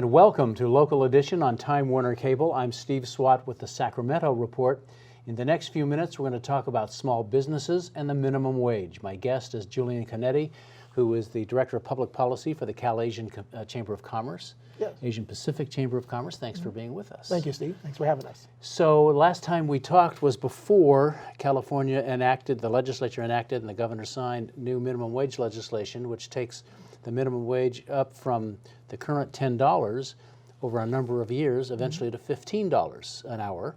And welcome to Local Edition on Time Warner Cable. I'm Steve Swatt with the Sacramento Report. In the next few minutes, we're going to talk about small businesses and the minimum wage. My guest is Julian Canete, who is the Director of Public Policy for the CalAsian Chamber of Commerce. Yes. Asian Pacific Chamber of Commerce. Thanks for being with us. Thank you, Steve. Thanks for having us. So last time we talked was before California enacted, the legislature enacted and the governor signed new minimum wage legislation, which takes the minimum wage up from the current $10 over a number of years, eventually to $15 an hour.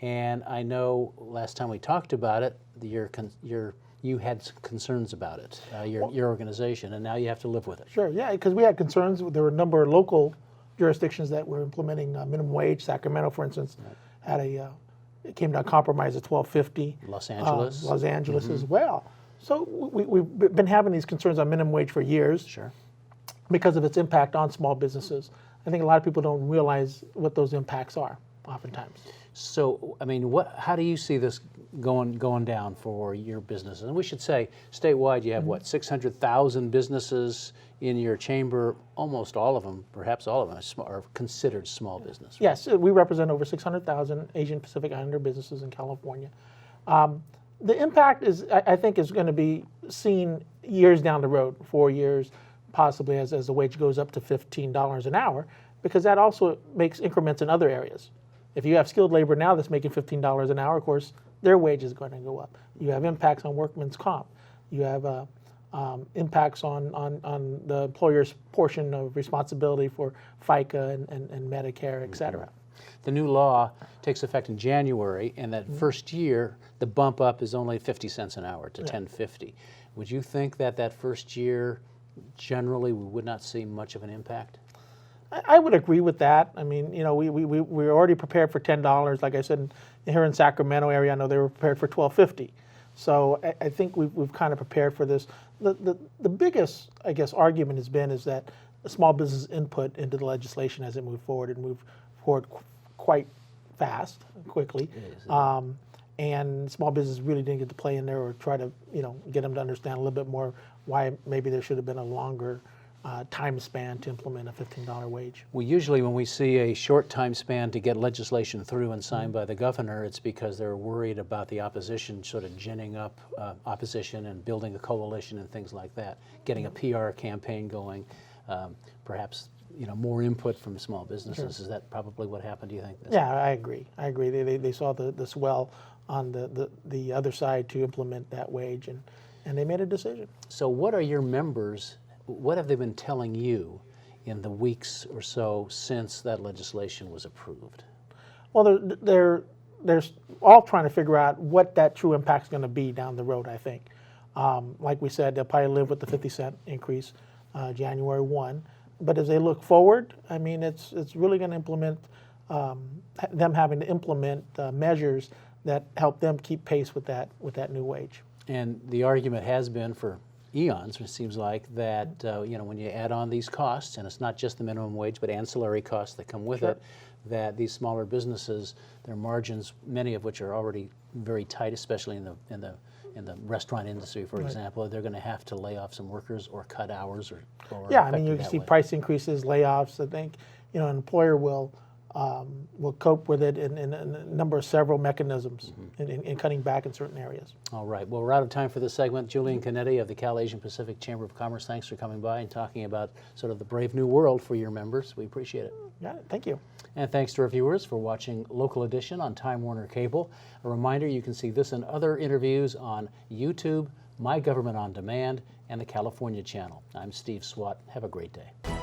And I know last time we talked about it, you had some concerns about it, your organization, and now you have to live with it. Sure, yeah, because we had concerns. There were a number of local jurisdictions that were implementing minimum wage. Sacramento, for instance, had it came to a compromise at $12.50. Los Angeles. Los Angeles as well. So we've been having these concerns on minimum wage for years. Sure. Because of its impact on small businesses. I think a lot of people don't realize what those impacts are, oftentimes. So, I mean, how do you see this going down for your businesses? And we should say, statewide, you have what, 600,000 businesses in your chamber. Almost all of them, perhaps all of them, are considered small business. Right? Yes, we represent over 600,000 Asian Pacific Islander businesses in California. The impact I think, is going to be seen years down the road, 4 years, possibly as the wage goes up to $15 an hour, because that also makes increments in other areas. If you have skilled labor now that's making $15 an hour, of course, their wage is going to go up. You have impacts on workman's comp. You have impacts on the employer's portion of responsibility for FICA and Medicare, et cetera. The new law takes effect in January, and that first year, the bump up is only 50 cents an hour to $10.50. Would you think that first year, generally, we would not see much of an impact? I would agree with that. I mean, you know, we're already prepared for $10. Like I said, here in Sacramento area, I know they were prepared for $12.50. So I think we've kind of prepared for this. The biggest, I guess, argument is that the small business input into the legislation as it moved forward and moved forward quite fast, quickly. And small business really didn't get to play in there or try to, get them to understand a little bit more why maybe there should have been a longer time span to implement a $15 wage. Well, usually when we see a short time span to get legislation through and signed by the governor, it's because they're worried about the opposition sort of ginning up opposition and building a coalition and things like that, getting a PR campaign going, perhaps more input from small businesses. Sure. Is that probably what happened, do you think? Yeah, I agree. They saw the swell on the other side to implement that wage, and they made a decision. So what are your members, what have they been telling you in the weeks or so since that legislation was approved? Well, they're all trying to figure out what that true impact is going to be down the road, I think. Like we said, they'll probably live with the 50-cent increase January 1. But as they look forward, I mean, it's really going to implement, them having to implement measures that help them keep pace with that new wage. And the argument has been for eons, it seems like, that when you add on these costs, and it's not just the minimum wage, but ancillary costs that come with it, that these smaller businesses, their margins, many of which are already very tight, especially in the restauant industry, for example, they're going to have to lay off some workers or cut hours or yeah, I mean, you can see price increases, layoffs. I think an employer will cope with it in a several mechanisms in cutting back in certain areas. All right. Well, we're out of time for this segment. Julian Canete of the CalAsian Pacific Chamber of Commerce, thanks for coming by and talking about sort of the brave new world for your members. We appreciate it. Got it. Thank you. And thanks to our viewers for watching Local Edition on Time Warner Cable. A reminder, you can see this and other interviews on YouTube, My Government on Demand, and the California Channel. I'm Steve Swatt. Have a great day.